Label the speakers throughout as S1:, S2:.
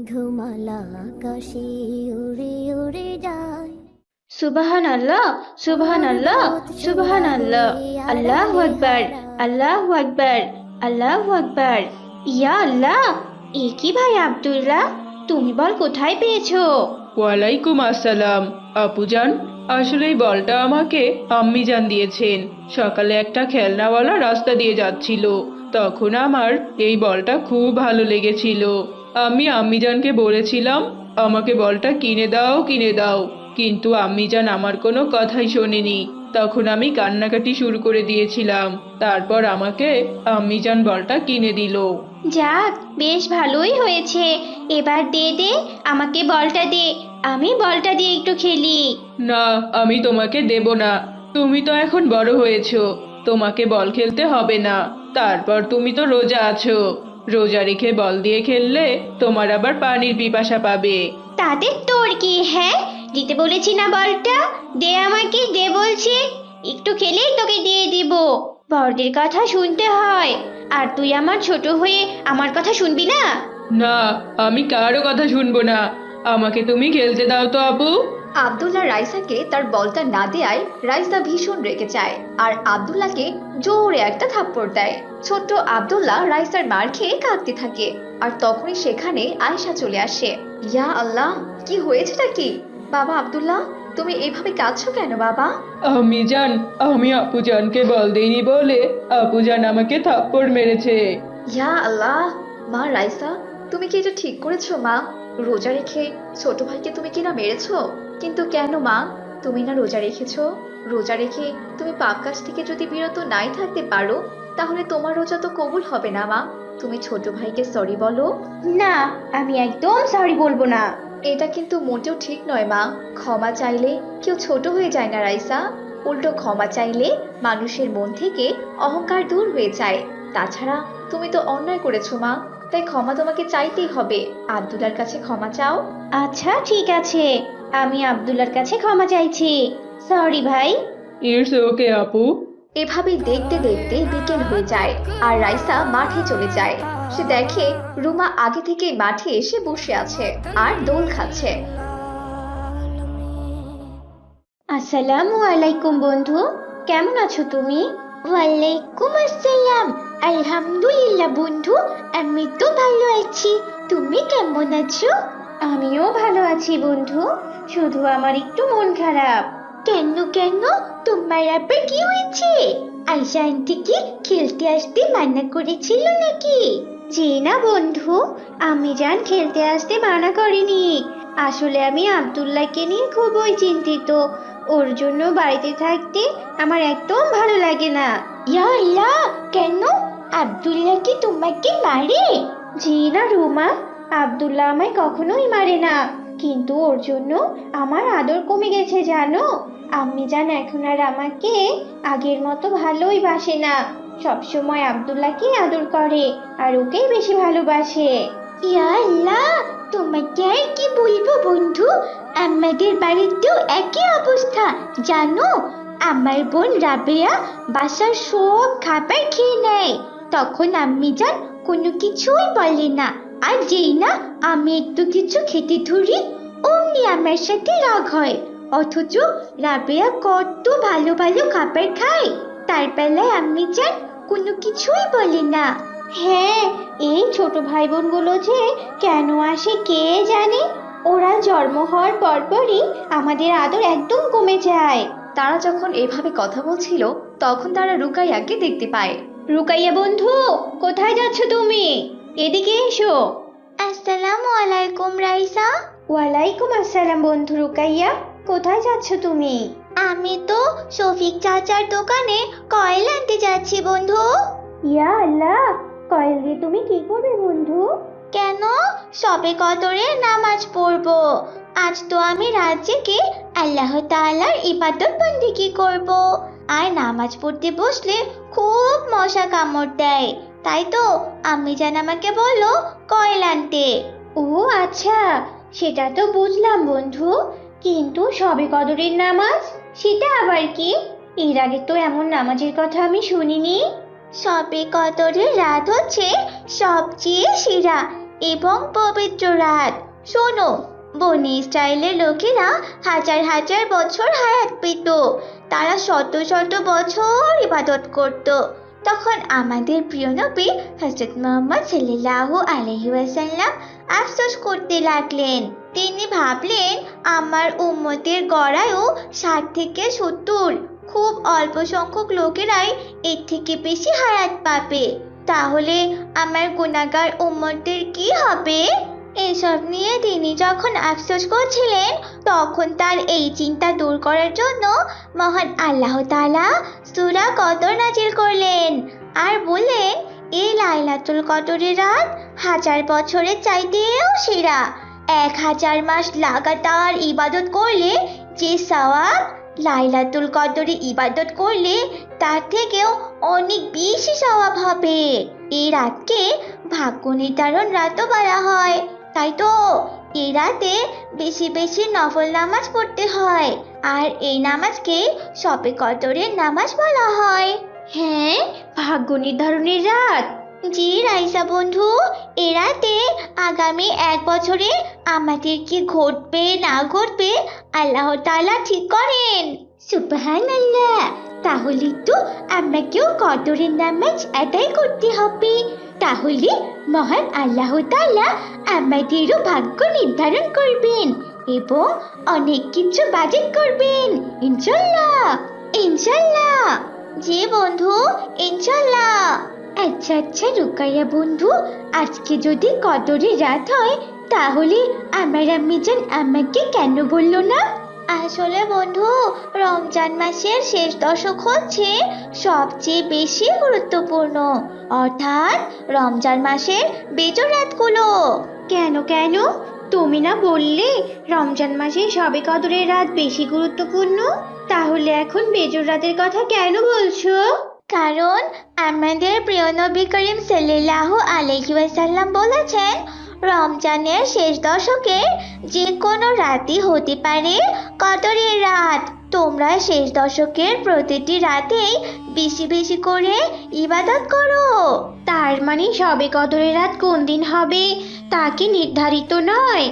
S1: মেঘমালা আকাশে উড়ে উড়ে যায়।
S2: সুবহানাল্লাহ, সুবহানাল্লাহ, সুবহানাল্লাহ। আল্লাহু আকবার, আল্লাহু আকবার, আল্লাহু আকবার। ইয়া আল্লাহ, এ কি ভাই আব্দুল্লাহ, তুমি বল কোথায় পেয়েছো?
S3: ওয়ালাইকুম আসসালাম আপুজান। আসলে এই বলটা আমাকে আম্মিজান দিয়েছেন। সকালে একটা খেলনাওয়ালা রাস্তা দিয়ে যাচ্ছিল, তখন আমার এই বলটা খুব ভালো লেগেছিল। আমি আম্মিজানকে বলেছিলাম আমাকে বলটা কিনে দাও কিনে দাও, কিন্তু আম্মিজান আমার কোনো কথাই শোনেনি। তখন আমি কান্নাকাটি শুরু করে দিয়েছিলাম, তারপর আমাকে আম্মিজান বলটা কিনে দিল।
S2: যাক, বেশ ভালোই হয়েছে। এবার দে দে, আমাকে বলটা দে, আমি বলটা দিয়ে একটু খেলি।
S3: না, আমি তোমাকে দেব না। তুমি তো এখন বড় হয়েছো, তোমাকে বল খেলতে হবে না। তারপর তুমি তো রোজা আছো, রোজা রেখে বল দিয়ে খেললে তোমার আবার পানির পিপাসা পাবে।
S2: তাদের তোর কি? হ্যাঁ, দিতে বলেছি না বলটা? দে আমাকে, দে বলছি। একটু খেলেই তোকে দিয়ে দিব। বড়দের কথা শুনতে হয়, আর তুই আমার ছোট হয়ে আমার কথা শুনবি না?
S3: না, আমি কারো কথা শুনবো না। আমাকে তুমি খেলতে দাও তো আপু।
S4: আব্দুল্লাহ রাইসাকে তার বলটা না দেয়ায় রাইসা ভীষণ রেগে যায় আর আব্দুল্লাহকে জোরে একটা থাপ্পড় দেয়। ছোট্ট আব্দুল্লাহ রাইসার মার খেয়ে কাঁদতে থাকে, আর তখনই সেখানে আয়েশা চলে আসে। ইয়া আল্লাহ, কি হয়েছেটা কি? বাবা আব্দুল্লাহ, তুমি এভাবে কাঁদছো কেন বাবা?
S3: আম্মিজান, আমি আপুজানকে বল দেইনি বলে আপুজান আমাকে থাপ্পড় মেরেছে।
S4: ইয়া আল্লাহ, মা রাইসা, তুমি কি এটা ঠিক করেছো মা? রোজা রেখে ছোট ভাইকে তুমি কি না মেরেছো? কিন্তু কেন মা? তুমি না রোজা রেখেছো? রোজা রেখে তুমি পাপ কাজ থেকে যদি বিরত নাই থাকতে পারো, তাহলে তোমার রোজা তো কবুল হবে না মা। তুমি ছোট ভাইকে সরি বলো।
S2: না, আমি একদম সরি বলবো না।
S4: এটা কিন্তু মোটেও ঠিক নয় মা। ক্ষমা চাইলে কেউ ছোট হয়ে যায় না রাইসা। উল্টো ক্ষমা চাইলে মানুষের মন থেকে অহংকার দূর হয়ে যায়। তাছাড়া তুমি তো অন্যায় করেছো মা, তাই ক্ষমা তোমাকে চাইতেই হবে। আব্দুল্লার কাছে ক্ষমা চাও।
S2: আচ্ছা ঠিক আছে, আমি আব্দুল্লার কাছে ক্ষমা চাইছি। সরি ভাই।
S3: ইটস ওকে আপু।
S4: এভাবেই দেখতে দেখতে বিকেল হয়ে যায় আর রাইসা মাঠে চলে যায়। সে দেখে রুমা আগে থেকেই মাঠে এসে বসে আছে আর দোল খাচ্ছে।
S2: আসসালামু আলাইকুম বন্ধু, কেমন আছো তুমি? ওয়ালাইকুম আসসালাম। আলহামদুলিল্লাহ বন্ধু, আমি তো ভালো আছি। তুমি কেমন আছো? আমিও ভালো আছি বন্ধু, শুধু আমার একটু মন খারাপ। কেন কেন, তোমার আবার কি হয়েছে? আয়শা আন্টি কি খেলতে আসতে মানা করেছিল নাকি? জি না বন্ধু, আমি জান খেলতে আসতে মানা করিনি। আসলে আমি আব্দুল্লাহকে নিয়ে খুবই চিন্তিত। ওর জন্য বাড়িতে থাকতে আমার একদম ভালো লাগে না। ইয়া আল্লাহ, কেন? আব্দুল্লাহ কি তোমাকে মারে? জি না রুমা, আব্দুল্লাহ আমায় কখনোই মারে না, কিন্তু ওর জন্য আমার আদর কমে গেছে জানো। আম্মি জান এখন আর আমাকে আগের মতো ভালোই বাসে না, সবসময় আব্দুল্লাহকে আদর করে আর ওকেই বেশি ভালোবাসে। ইয়া আল্লাহ, তোমাকে আর কি বলবো বন্ধু, আমাদের বাড়িতেও একই অবস্থা জানো। আমার বোন রাবেয়া বাসার সব খাবার খেয়ে নেয়, তখন আম্মি জান কোনো কিছুই বলে না। আর যেই না আমি একটু কিছু খেতে ধরি, অমনি আমার সাথে রাগ হয়। অথচ রাবেয়া কত ভালো ভালো খাবার খায়, তার বেলায় আম্মি জান কোনো কিছুই বলে না। হ্যাঁ, এই ছোট ভাই বোনগুলো যে কেন আসে কে জানে, ওরা জন্ম হওয়ার পরপরই আমাদের আদর একদম কমে যায়।
S4: তারা যখন এভাবে কথা বলছিল, তখন তারা রুকাইয়াকে দেখতে পায়।
S2: রুকাইয়া বন্ধু, কোথায় যাচ্ছ তুমি? এদিকে এসো। আসসালামু আলাইকুম রাইসা। ওয়ালাইকুম আসসালাম বন্ধু রুকাইয়া, কোথায় যাচ্ছ তুমি? আমি তো শফিক চাচার দোকানে কয়েল আনতে যাচ্ছি বন্ধু। ইয়া আল্লাহ, কয়েল দিয়ে তুমি কি করবে বন্ধু? কেন, সবে কদরের নামাজ পড়বো। আজ তো আমি রাত জেগে আল্লাহ তাআলার ইবাদত বন্দেগী করব। আর নামাজ পড়তে বসলে খুব মশা কামড় দেয়, তাই তো আম্মি জান আমাকে বললো কয়েল আনতে। ও আচ্ছা, সেটা তো বুঝলাম বন্ধু, কিন্তু সবে কদরের নামাজ সেটা আবার কি? এর আগে তো এমন নামাজের কথা আমি শুনিনি। সবে কদরের রাত হচ্ছে সবচেয়ে সেরা, এবং পবিত্র রাত। শোনো, বনি ইসরায়েলের লোকেরা হাজার হাজার বছর হায়াত পেত, তারা শত শত বছর ইবাদত করত। তখন আমাদের প্রিয় নবী হযরত মুহাম্মদ সাল্লাল্লাহু আলাইহি ওয়াসাল্লাম আফসোস করতে লাগলেন। তিনি ভাবলেন, আমার উম্মতের গড়ায়ও 60 থেকে 70, খুব অল্প সংখ্যক লোকেরাই এর থেকে বেশি হায়াত পাবে। তাহলে আমার গুনাহগার উম্মতের কি হবে? এসব নিয়ে তিনি যখন আফসোস করছিলেন, তখন তার এই চিন্তা দূর করার জন্য মহান আল্লাহ তাআলা সূরা কদর নাজিল করলেন আর বললেন, এই লাইলাতুল কদরের রাত 1000 বছরের চাইতেও সেরা। 1000 মাস লাগাতার ইবাদত করলে যে সওয়াব, লাইলাতুল কদরে ইবাদত করলে তার থেকেও অনেক বেশি সওয়াব হবে। এই রাতকে ভাগ্য নির্ধারণ রাতও বলা হয়। তাই তো এই রাতে বেশি বেশি নফল নামাজ পড়তে হয়, আর এই নামাজকে শবে কদরের নামাজ বলা হয়। হ্যাঁ, ভাগ্য নির্ধারণের রাত। জি রাইসা বন্ধু, এ রাতে আগামী 1 বছরে আমাদের কি ঘটবে না ঘটবে আল্লাহ তাআলা ঠিক করেন। সুবহানাল্লাহ। তাহলে তো আমাকেও কদরের নামাজ আদায় করতে হবে। তাহলে মহান আল্লাহ তাআলা আমাদেরও ভাগ্য নির্ধারণ করবেন এবং অনেক কিছু বাজেট করবেন, ইনশাল্লাহ। ইনশাল্লাহ। জি বন্ধু, ইনশাল্লাহ। আচ্ছা আচ্ছা রুকাইয়া বন্ধু, আজকে যদি কদরের রাত হয় তাহলে আমার আম্মিজান আমাকে কেন বললো না? আসলে বন্ধু, রমজান মাসের শেষ দশক হচ্ছে সবচেয়ে বেশি গুরুত্বপূর্ণ, অর্থাৎ রমজান মাসের বেজোড় রাতগুলো। কেন কেন? তুমি না বললে রমজান মাসে শবে কদরের রাত বেশি গুরুত্বপূর্ণ? তাহলে এখন বেজোড় রাতের কথা কেন বলছো? কারণ আমাদের প্রিয় নবী করিম সাল্লাল্লাহু আলাইহি ওয়াসাল্লাম বলেছেন, রমজানের শেষ দশকের যে কোনো রাতই হতে পারে কদরের রাত। তোমরা শেষ দশকের প্রতিটি রাতেই বেশি বেশি করে ইবাদত করো। তার মানে শবে কদরের রাত কোন দিন হবে তা কি নির্ধারিত নয়?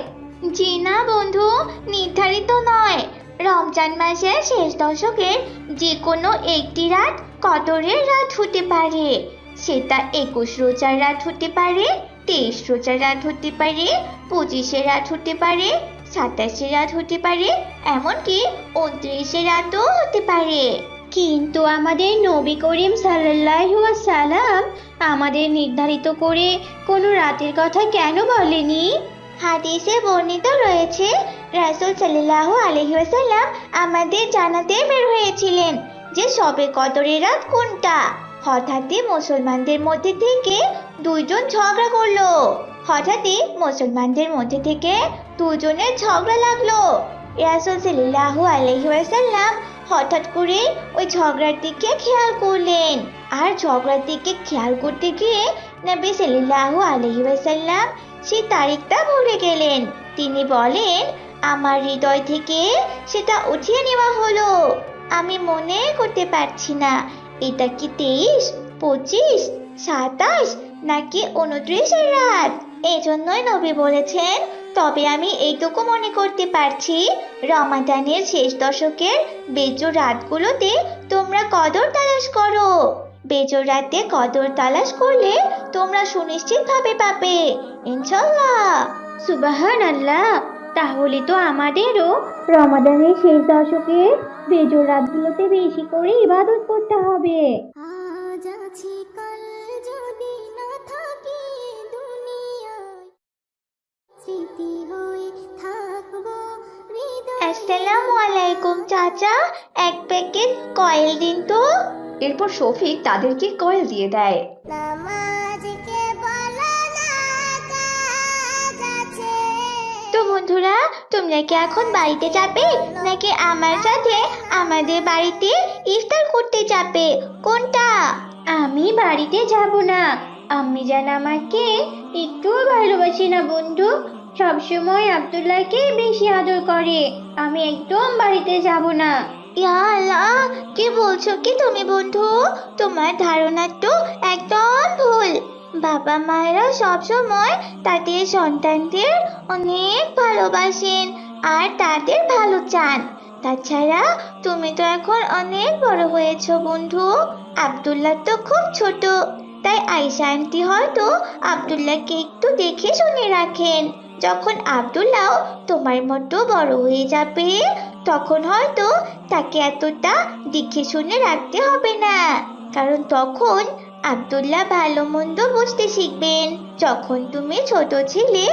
S2: জি না বন্ধু, নির্ধারিত নয়। রমজান মাসের শেষ দশকের যে কোনো একটি রাত কদরের রাত হতে পারে। সেটা 21 রোজার রাত হতে পারে, 23 রোজার রাত হতে পারে, 25 রাত হতে পারে, 27 রাত হতে পারে, এমনকি 29 রাতও হতে পারে। কিন্তু আমাদের নবী করিম সাল্লাল্লাহু আলাইহি ওয়াসাল্লাম আমাদের নির্ধারিত করে কোনো রাতের কথা কেন বলেনি? হাদিসে বর্ণিত রয়েছে, রাসূল সাল্লাল্লাহু আলাইহি ওয়াসাল্লাম আমাদের জানাতে বের হয়েছিলেন যে শবে কদরের রাত কোনটা। হঠাৎই মুসলমানদের মধ্যে থেকে দুইজন ঝগড়া করলো। দুজনের ঝগড়া লাগলো। রাসূল সাল্লাল্লাহু আলাইহি ওয়াসাল্লাম হঠাৎ করে ওই ঝগড়ার দিকে খেয়াল করলেন, আর ঝগড়ার দিকে খেয়াল করতে গিয়ে নবী সাল্লাল্লাহু আলাইহি ওয়াসাল্লাম সেই তারিখটা ভুলে গেলেন। তিনি বলেন, আমার হৃদয় থেকে সেটা উঠিয়ে নেওয়া হলো, আমি মনে করতে পারছি না এটা কি 23, 25, 27 নাকি 29 রাত। এজন্যই নবী বলেছেন, তবে আমি এইটুকু মনে করতে পারছি, রমাদানের শেষ দশকের বেজোড় রাতগুলোতে তোমরা কদর তালাশ করো। বেজোড় রাতে কদর তালাশ করলে তোমরা সুনিশ্চিতভাবে পাবে, ইনশাআল্লাহ। সুবহানাল্লাহ। তাহলে তো আমাদেরও রমাদানের শেষ দশকের বেজোড় রাতগুলোতে বেশি করে ইবাদত করতে হবে।
S1: আজ আছি কাল যদি না থাকি দুনিয়ায়, স্মৃতি হয়ে থাকবো হৃদয়ে।
S2: আসসালামু আলাইকুম চাচা, 1 প্যাকেট কয়েল দিন তো।
S4: এরপর শফিক তাদেরকে কয়েল দিয়ে দেয়।
S1: নামাজ কে বলো না কাজ আছে।
S2: তো বন্ধুরা, তোমরা কি এখন বাড়িতে যাবে নাকি আমার সাথে আমাদের বাড়িতে ইফতার করতে যাবে? কোনটা? আমি বাড়িতে যাব না। আম্মি জান আমাকে একটু ভালোবাসে না বন্ধু, সবসময় আব্দুল্লাহকে বেশি আদর করে। আমি একদম বাড়িতে যাব না। ইয়া আল্লাহ, কি বলছো কি তুমি বন্ধু? তোমার ধারণা তো একদম ভুল।
S1: বাবা মায়েরা সবসময় তাদের সন্তানদের অনেক ভালোবাসেন আর তাদের ভালো চান। তাছাড়া তুমি তো এখন অনেক বড় হয়েছো বন্ধু। আব্দুল্লাহ তো খুব ছোট, তাই আয়েশা আন্টি হয়তো আব্দুল্লাহকে একটু দেখে শুনে রাখেন। যখন আব্দুল্লাহ তোমার মতো বড় হয়ে যাবে, তখন হয়তো তাকে এতটা দেখে শুনে রাখতে হবে না, কারণ তখন আব্দুল্লাহ ভালো মন্দ বুঝতে শিখবেন। যখন তুমি ছোট ছিলে,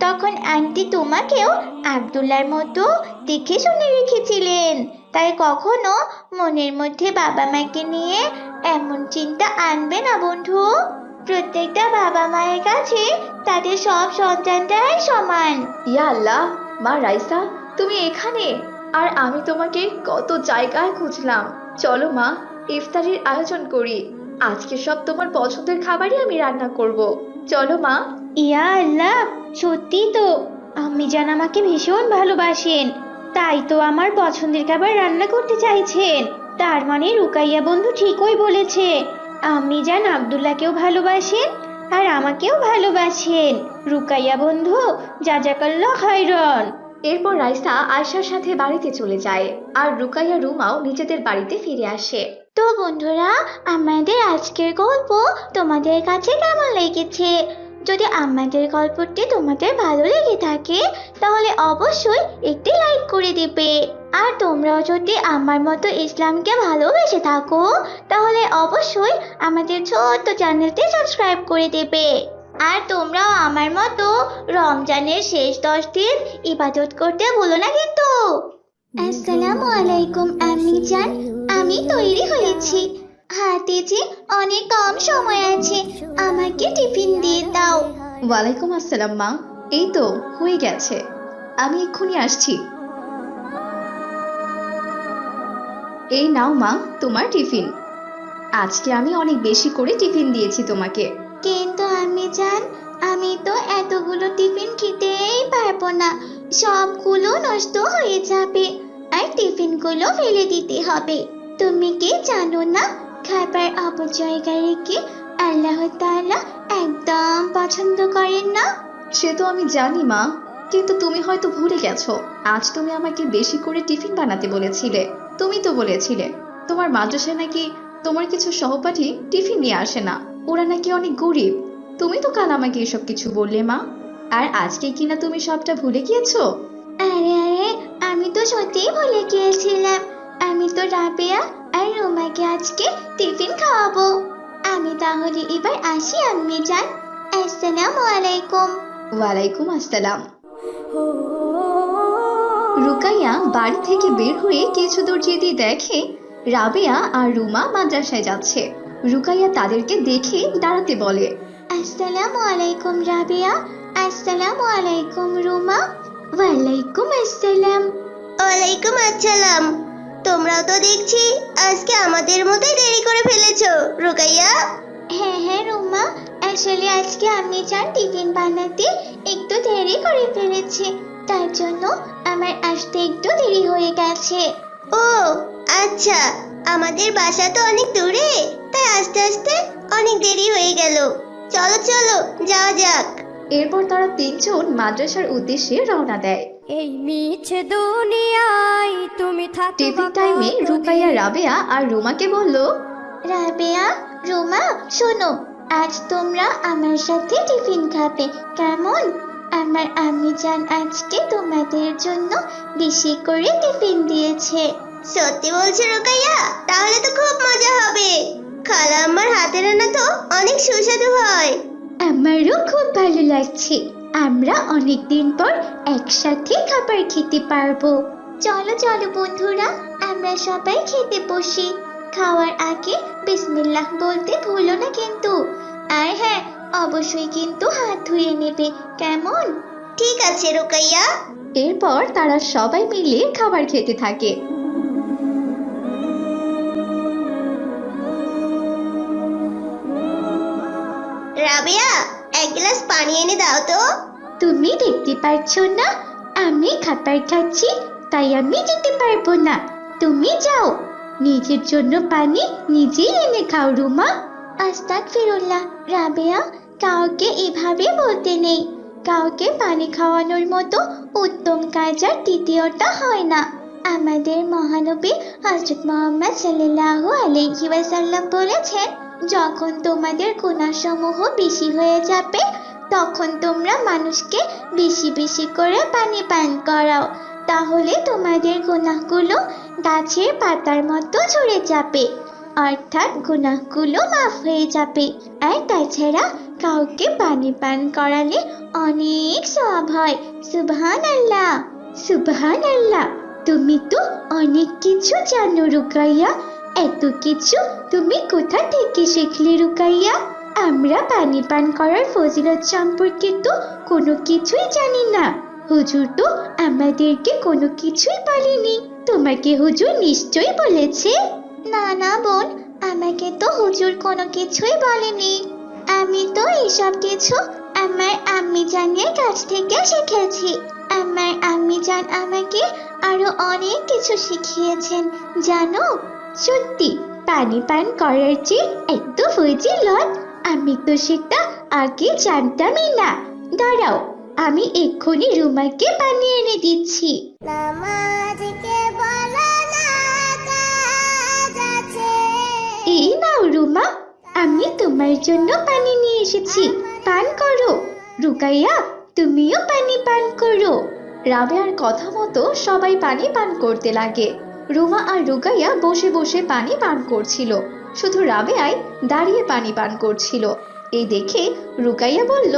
S1: তখন আন্টি তোমাকেও আব্দুল্লাহর মতো দেখে শুনে রেখেছিলেন। তাই কখনো মনের মধ্যে বাবা মাকে নিয়ে এমন চিন্তা আনবে না বন্ধু। প্রত্যেকটা বাবা মায়ের কাছে তাদের সব সন্তানটাই সমান।
S4: ইয়া আল্লাহ, মা রাইসা তুমি এখানে! আর আমি তোমাকে কত জায়গায় খুঁজলাম। চলো মা, ইফতারির আয়োজন করি। আজকে সব তোমার পছন্দের খাবারই আমি রান্না করব। চলো মা।
S2: ইয়া আল্লাহ, সত্যি তো আম্মি জান আমাকে ভীষণ ভালোবাসেন, তাই তো আমার পছন্দের খাবার রান্না করতে চাইছেন। তার মানে রুকাইয়া বন্ধু ঠিকই বলেছে, আম্মি জান আব্দুল্লাহকেও ভালোবাসেন আর আমাকেও ভালোবাসেন। রুকাইয়া বন্ধু, জাজাকাল্লাহ খাইরন।
S4: এরপর রাইসা আয়শার সাথে বাড়িতে চলে যায়, আর রুকাইয়া রুমাও নিজেদের বাড়িতে ফিরে আসে।
S1: তো বন্ধুরা, আমাদের আজকের গল্প তোমাদের কাছে কেমন লেগেছে? যদি আমাদের গল্পটি তোমাদের ভালো লেগে থাকে, তাহলে অবশ্যই একটি লাইক করে দিবে। আর তোমরাও যদি আমার মতো ইসলামকে ভালোবেসে থাকো, তাহলে অবশ্যই আমাদের ছোট্ট চ্যানেলটি সাবস্ক্রাইব করে দেবে। আর তোমরাও আমার মতো রমজানের শেষ 10 দিন ইবাদত করতে ভুলো না কিন্তু। আসসালামু আলাইকুম আম্মি জান, আমি তৈরি হয়েছি। হাতে যে অনেক কম সময় আছে, আমাকে টিফিন দিয়ে দাও।
S4: ওয়ালাইকুম আসসালাম মা, এই তো হয়ে গেছে, আমি এক্ষুনি আসছি। এই নাও মা তোমার টিফিন। আজকে আমি অনেক বেশি করে টিফিন দিয়েছি তোমাকে।
S1: কিন্তু আম্মি জান, আমি তো এতগুলো টিফিন খেতেই পারবো না, সবগুলো নষ্ট হয়ে যাবে আর টিফিনগুলো ফেলে দিতে হবে। তুমি কি জানো না, খাবার অপচয়কারীকে আল্লাহ তাআলা একদম পছন্দ করেন না?
S4: সে তো আমি জানি মা, কিন্তু তুমি হয়তো ভুলে গেছো, আজ তুমি আমাকে বেশি করে টিফিন বানাতে বলেছিলে। তুমি তো বলেছিলে তোমার মাদ্রাসায় নাকি তোমার কিছু সহপাঠী টিফিন নিয়ে আসে না, ওরা নাকি অনেক গরিব। তুমি তো কাল আমাকে এসব কিছু বললে মা, আর আজকে কিনা তুমি সবটা ভুলে গিয়েছো।
S1: আরে আরে, আমি তো সত্যিই ভুলে গিয়েছিলাম। আমি তো রাবেয়া আর রুমাকে আজকে টিফিন খাওয়াবো। আমি তাহলে এবার আসি আম্মি জান। আসসালামু আলাইকুম।
S4: ওয়ালাইকুম আসসালাম। রুকাইয়া বাড়ি থেকে বের হয়ে কিছু দূর যেতে দেখে রাবেয়া আর রুমা মাদ্রাসায় যাচ্ছে। রুকাইয়া তাদেরকে দেখে দাঁড়াতে বলে।
S1: আসসালামু আলাইকুম রাবেয়া, আসসালামু আলাইকুম রুমা। ওয়ালাইকুম আসসালাম। ওয়ালাইকুম আসসালাম। তোমরাও তো দেখছি আজকে আমাদের মতোই দেরি করে ফেলেছো রুকাইয়া। হ্যাঁ হ্যাঁ রুমা, আসলে আজকে আমি জান টিফিন বানাতে একটু দেরি করে ফেলেছি, তার জন্য আমার আসতে একটু দেরি হয়ে গেছে। ও আচ্ছা, আমাদের বাসা তো অনেক দূরে, তাই আস্তে আস্তে অনেক দেরি হয়ে গেল। চলো চলো যাওয়া যাক।
S4: এরপর তারা তিনজন মাদ্রাসার উদ্দেশ্যে রওনা দেয়।
S5: এই মিছে দুনিয়ায় তুমি থাকবা
S4: টিফিন টাইমে রুকাইয়া রাবেয়া আর রুমাকে বলল,
S1: রাবেয়া, রুমা, শোনো, আজ তোমরা আমার সাথে টিফিন খাবে কেমন? আমার আম্মি জান আজকে তোমাদের জন্য বেশি করে টিফিন দিয়েছে। সত্যি বলছো রুকাইয়া? তাহলে তো খুব মজা হবে। খালা আমার হাতের রান্না তো অনেক সুস্বাদু হয়। আমারও খুব ভালো লাগছে, আমরা অনেক দিন পর একসাথে খাবার খেতে পারবো। চলো চলো বন্ধুরা, আমরা সবাই খেতে বসি। খাওয়ার আগে বিসমিল্লাহ বলতে ভুলো না কিন্তু। আর হ্যাঁ, অবশ্যই কিন্তু হাত ধুয়ে নেবে কেমন? ঠিক আছে রুকাইয়া।
S4: এরপর তারা সবাই মিলে খাবার খেতে থাকে।
S1: রাবেয়া, এক গ্লাস পানি এনে দাও তো। তুমি দেখতে পারছো না আমি খাবার খাচ্ছি, তাই আমি যেতে পারবো না। তুমি যাও, নিজের জন্য পানি নিজেই এনে খাও রুমা। আস্তাগফিরুল্লাহ রাবেয়া, কাউকে এভাবে বলতে নেই। কাউকে পানি খাওয়ানোর মতো উত্তম কাজ আর দ্বিতীয়টা হয় না। আমাদের মহানবী হযরত মুহাম্মদ সাল্লাল্লাহু আলাইহি ওয়াসাল্লাম বলেছেন, যখন তোমাদের গুনাহসমূহ বেশি হয়ে যাবে তখন তোমরা মানুষকে বেশি বেশি করে পানি পান করাও, তাহলে তোমাদের গুনাহগুলো গাছের পাতার মতো ঝরে যাবে, অর্থাৎ গুনাহগুলো মাফ হয়ে যাবে। আর তাছাড়া কাউকে পানি পান করালে অনেক সওয়াব হয়। সুবহানাল্লাহ। সুবহানাল্লাহ, তুমি তো অনেক কিছু জানো রুকাইয়া। এত কিছু তুমি কোথা থেকে শিখলে রুকাইয়া? আমরা পানি পান করার ফজিলত সম্পর্কে তো কোনো কিছুই জানি না। হুজুর তো আমাদেরকে কোনো কিছুই বলেনি। তোমাকে হুজুর নিশ্চয়ই বলেছে। না না বোন, আমাকে তো হুজুর কোনো কিছুই বলেনি। আমি তো এসব কিছু আমার আম্মি জানের কাছ থেকে শিখেছি। আমার আম্মি জান আমাকে আরো অনেক কিছু শিখিয়েছেন জানো। সত্যি পানি পান করার যে এত ফজিলত, আমি তো সেটা আগে জানতামই না। দাঁড়াও, আমি এক্ষুনি রুমাকে পানি এনে দিচ্ছি। এই নাও রুমা, আমি তোমার জন্য পানি নিয়ে এসেছি, পান করো। রুকাইয়া, তুমিও পানি পান করো।
S4: রাবেয়ার কথা মতো সবাই পানি পান করতে লাগে। রুমা আর রুকাইয়া বসে বসে পানি পান করছিল, শুধু রাবেয়াই দাঁড়িয়ে পানি পান করছিল। এই দেখে রুকাইয়া বলল,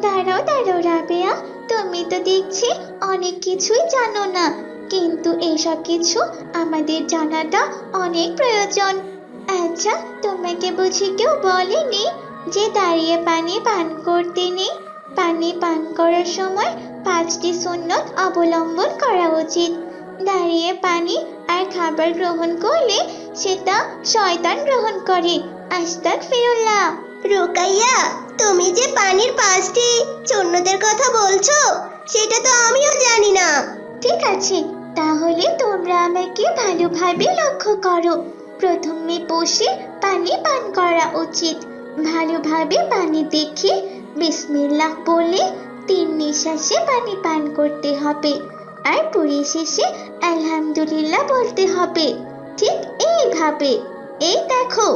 S1: দাঁড়াও দাঁড়াও রাবেয়া, তুমি তো দেখছি অনেক কিছুই জানো না, কিন্তু এইসব কিছু আমাদের জানাটা অনেক প্রয়োজন। আচ্ছা, তোমাকে বুঝি কেউ বলেনি যে দাঁড়িয়ে পানি পান করতে নেই? পানি পান করার সময় 5টি সুন্নত অবলম্বন করা উচিত। দাঁড়িয়ে পানি আর খাবার গ্রহণ করলে সেটা শয়তান গ্রহণ করে। আস্তাগফিরুল্লাহ।
S6: রুকাইয়া, তুমি যে পানির 5টি সুন্নতের কথা বলছো সেটা তো আমিও জানি না।
S1: ঠিক আছে, তাহলে তোমরা আমাকে ভালোভাবে লক্ষ্য করো। প্রথমে বসে পানি পান করা উচিত। ভালোভাবে পানি দেখে বিসমিল্লাহ বলে 3 নিঃশ্বাসে পানি পান করতে হবে, আর পরিশেষে আলহামদুলিল্লাহ বলতে হবে। ঠিক এইভাবে। এই দেখো,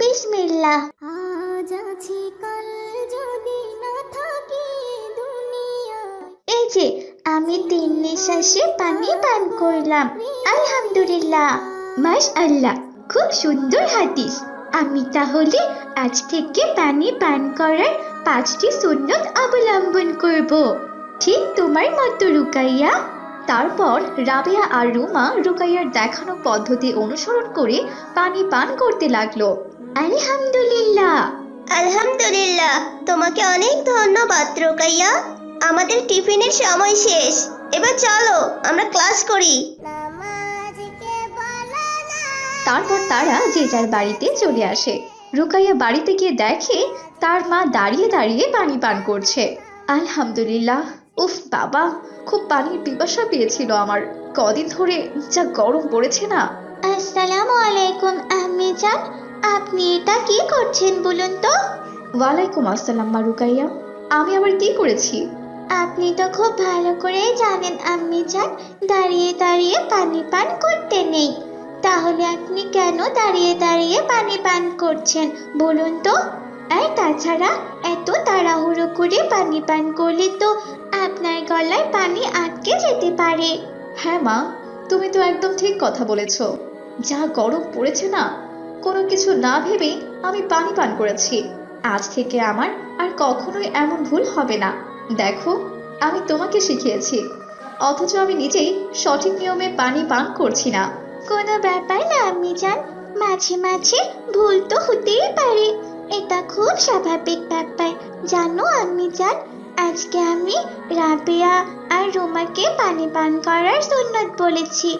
S1: বিসমিল্লাহ।
S5: আজ আছি কাল যদি না থাকি দুনিয়ায়।
S1: এই যে আমি 3 নিঃশ্বাসে পানি পান করলাম, আলহামদুলিল্লাহ। মাশআল্লাহ, খুব সুন্দর হাদিস। আমি তাহলে আজ থেকে পানি পান করার 5টি সুন্নত অবলম্বন করব, ঠিক তোমার মতো রুকাইয়া।
S4: তারপর রাবেয়া আর রুমা রুকাইয়ার দেখানো পদ্ধতি অনুসরণ করে পানি পান করতে লাগলো।
S1: আলহামদুলিল্লাহ।
S6: আলহামদুলিল্লাহ, তোমাকে অনেক ধন্যবাদ রুকাইয়া। আমাদের টিফিনের সময় শেষ, এবার চলো আমরা ক্লাস করি।
S4: তারপর তারা যে যার বাড়িতে চলে আসে। রুকাইয়া বাড়িতে গিয়ে দেখে তার মা দাঁড়িয়ে দাঁড়িয়ে পানি পান করছে। আলহামদুলিল্লাহ। উফ বাবা, খুব পানির পিপাসা পেয়েছিল আমার। কদিন ধরে যা গরম পড়েছে না।
S1: আসসালামু আলাইকুম আম্মি জান, আপনি এটা কি করছেন বলুন তো?
S4: ওয়ালাইকুম আসসালাম মা রুকাইয়া, আমি আবার কি করেছি?
S1: আপনি তো খুব ভালো করেই জানেন আম্মি জান, দাঁড়িয়ে দাঁড়িয়ে পানি পান করতে নেই। তাহলে আপনি কেন দাঁড়িয়ে দাঁড়িয়ে পানি পান করছেন বলুন তো? আর তাছাড়া এত তাড়াহুড়ো করে পানি পান করলে তো আপনার গলায় পানি আটকে যেতে পারে।
S4: হ্যাঁ মা, তুমি তো একদম ঠিক কথা বলেছো। যা গরম পড়েছে না, কোনো কিছু না ভেবেই আমি পানি পান করেছি। আজ থেকে আমার আর কখনোই এমন ভুল হবে না। দেখো, আমি তোমাকে শিখিয়েছি, অথচ আমি নিজেই সঠিক নিয়মে পানি পান করছি না।
S1: কোনো ব্যাপার না আম্মি জান, মাঝে মাঝে ভুল তো হতেই পারে, এটা খুব স্বাভাবিক ব্যাপার। জানো আম্মি জান, আজকে আমি রাবেয়া আর রুমাকে পানি পান করার সুন্নত বলেছি।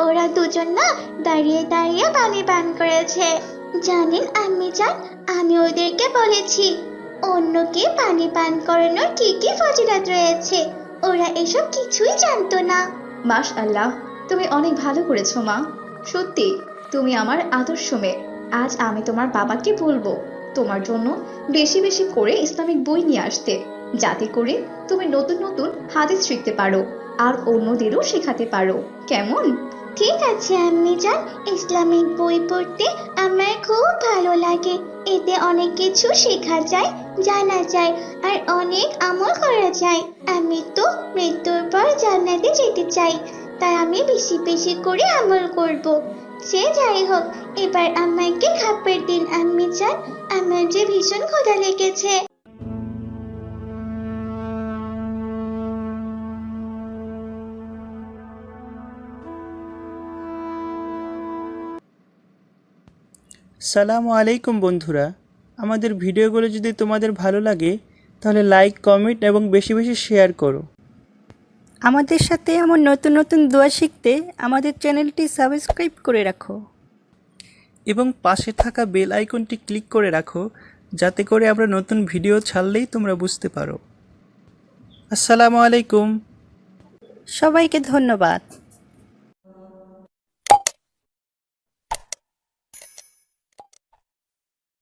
S1: ওরা দুজন না দাঁড়িয়ে দাঁড়িয়ে পানি পান করেছে। জানেন আম্মি জান, আমি ওদেরকে বলেছি অন্যকে পানি পান করানোর কি কি ফজিলত রয়েছে। ওরা এসব কিছুই জানতো না।
S4: মাশআল্লাহ, তুমি অনেক ভালো করেছো মা। সত্যি তুমি আমার আদর্শ মেয়ে। আজ আমি তোমার বাবাকে বলবো তোমার জন্য বেশি বেশি করে ইসলামিক বই নিয়ে আসতে, যাতে করে তুমি নতুন নতুন হাদিস শিখতে পারো আর অন্যদেরও শেখাতে পারো। কেমন?
S1: ঠিক আছে আম্মি জান, ইসলামিক বই পড়তে আমার খুব ভালো লাগে। এতে অনেক কিছু শেখা যায়, জানা যায়, আর অনেক আমল করা যায়। আমি তো মৃত্যুর পর জান্নাতে যেতে চাই, তাই আমি বেশি বেশি করে আমল করব। সে যাই হোক, এবার আমাকে খাবার দিন আম্মি জান, আমার যে ভীষণ ক্ষুধা লেগেছে।
S7: সালামু আলাইকুম বন্ধুরা, আমাদের ভিডিওগুলো যদি তোমাদের ভালো লাগে তাহলে লাইক, কমেন্ট এবং বেশি বেশি শেয়ার করো।
S8: আমাদের সাথে এমন নতুন নতুন দোয়া শিখতে আমাদের চ্যানেলটি সাবস্ক্রাইব করে রাখো
S7: এবং পাশে থাকা বেল আইকনটি ক্লিক করে রাখো, যাতে করে আমরা নতুন ভিডিও ছাড়লেই তোমরা বুঝতে পারো। আসসালামু আলাইকুম।
S8: সবাইকে ধন্যবাদ।